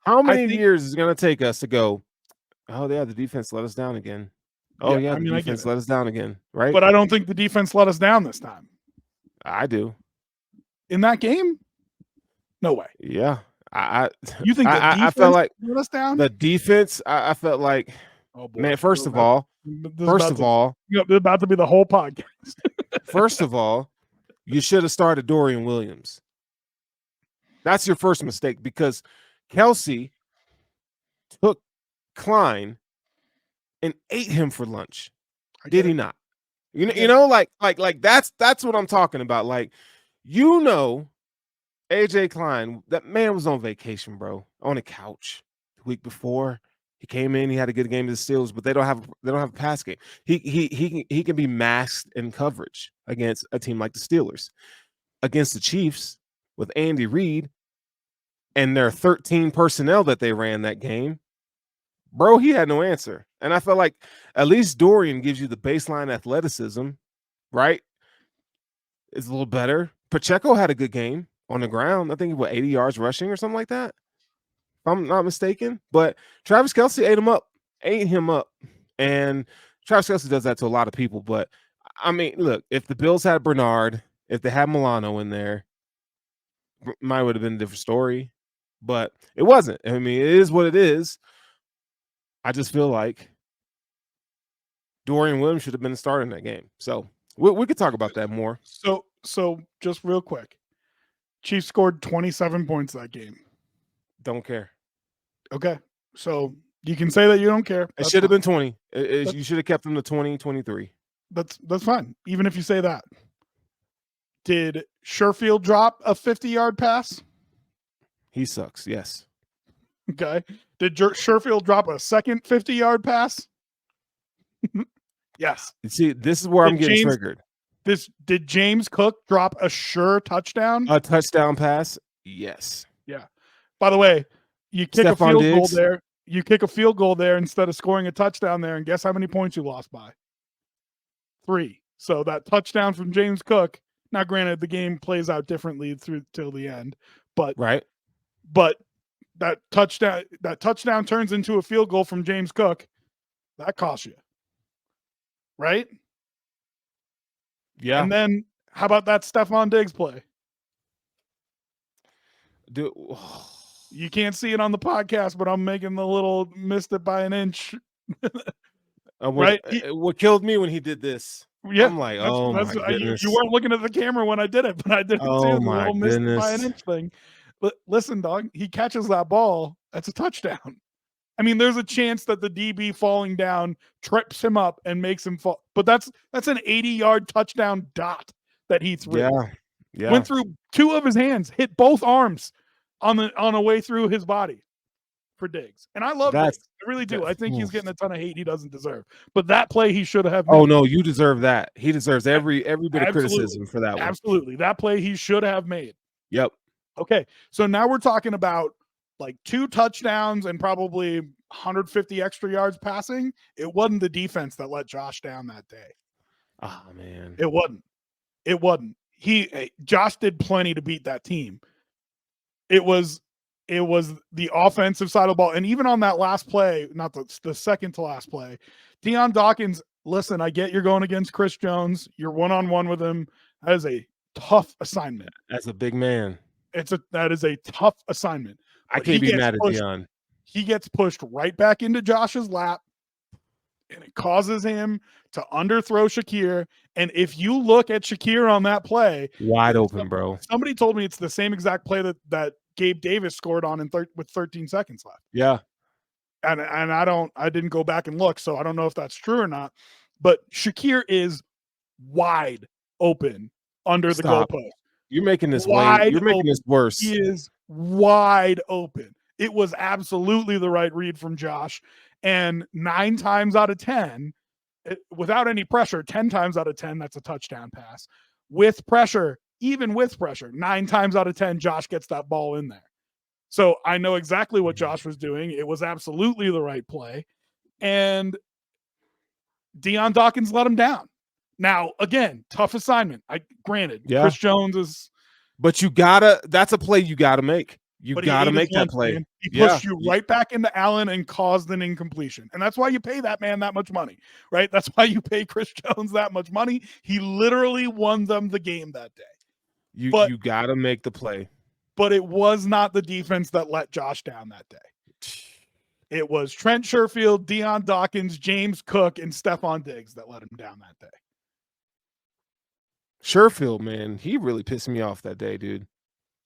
How I many think, years is it going to take us to go, oh, yeah, the defense let us down again. Oh, yeah, I the mean, I get defense it. let us down again, right? But I don't think the defense let us down this time. I do. In that game? No way. Yeah. I You think the I felt defense like let us down? the defense, I felt like, Oh boy. man, first of all, This is about to be the whole podcast. first of all, you should have started Dorian Williams. That's your first mistake because Kelsey took Klein and ate him for lunch. Did he not? You know, like that's what I'm talking about. Like, you know, AJ Klein, that man was on vacation, bro, on a couch the week before. He came in, he had a good game of the Steelers, but they don't have a pass game. He can be masked in coverage against a team like the Steelers. Against the Chiefs with Andy Reid and their 13 personnel that they ran that game, bro, he had no answer. And I felt like at least Dorian gives you the baseline athleticism, right? It's a little better. Pacheco had a good game on the ground. I think he was 80 yards rushing or something like that, if I'm not mistaken. But Travis Kelce ate him up. And Travis Kelce does that to a lot of people. But I mean, look, if the Bills had Bernard, if they had Milano in there, might would have been a different story. But it wasn't. I mean, it is what it is. I just feel like Dorian Williams should have been the starter in that game. So we could talk about that more. So just real quick, Chiefs scored 27 points that game. Don't care. Okay, so you can say that you don't care. It should have been 20. You should have kept them to 20, 23. That's fine. Even if you say that. Did Sherfield drop a 50-yard pass? He sucks. Yes. Okay. Did Sherfield drop a second 50-yard pass? Yes. See, this is where I'm getting triggered. Did James Cook drop a sure touchdown? A touchdown pass? Yes. Yeah. By the way, you kick a field goal there. You kick a field goal there instead of scoring a touchdown there, and guess how many points you lost by? 3. So that touchdown from James Cook. Now, granted, the game plays out differently till the end, but right. But that touchdown turns into a field goal from James Cook. That costs you, right? Yeah. And then how about that Stephon Diggs play? You can't see it on the podcast, but I'm making the little missed it by an inch. Right? What killed me when he did this? Yeah, I'm like, my goodness. You weren't looking at the camera when I did it, but I did it too. Oh, the my little missed goodness. it by an inch thing. But listen, dog, he catches that ball. That's a touchdown. I mean, there's a chance that the DB falling down trips him up and makes him fall. But that's an 80-yard touchdown dot that he threw. Yeah. Went through 2 of his hands, hit both arms on a way through his body for Diggs. And I love Diggs. I really do. I think he's getting a ton of hate he doesn't deserve. But that play he should have made. Oh, no, you deserve that. He deserves every bit of criticism for that one. Absolutely. That play he should have made. Yep. Okay, so now we're talking about like 2 touchdowns and probably 150 extra yards passing. It wasn't the defense that let Josh down that day. Oh, man. It wasn't. Josh did plenty to beat that team. It was the offensive side of the ball. And even on that last play, not the second to last play, Dion Dawkins, listen, I get you're going against Chris Jones. You're one-on-one with him. That is a tough assignment. That's a big man. That is a tough assignment. I can't be mad at Dion. He gets pushed right back into Josh's lap, and it causes him to underthrow Shakir. And if you look at Shakir on that play, wide open, bro. Somebody told me it's the same exact play that Gabe Davis scored on with 13 seconds left. Yeah. And I didn't go back and look, so I don't know if that's true or not. But Shakir is wide open under the goalpost. You're making this You're making this worse. He is wide open. It was absolutely the right read from Josh. And 9 times out of 10, without any pressure, 10 times out of 10, that's a touchdown pass. With pressure, even with pressure, 9 times out of 10, Josh gets that ball in there. So I know exactly what Josh was doing. It was absolutely the right play. And Dion Dawkins let him down. Now, again, tough assignment. Granted, Chris Jones is. But that's a play you gotta make. You But he got to ate his make that lunch, play. man. He Yeah. pushed you right back into Allen and caused an incompletion. And that's why you pay that man that much money, right? That's why you pay Chris Jones that much money. He literally won them the game that day. You But- got to make the play. But it was not the defense that let Josh down that day. It was Trent Sherfield, Deion Dawkins, James Cook, and Stephon Diggs that let him down that day. Sherfield, man, he really pissed me off that day, dude.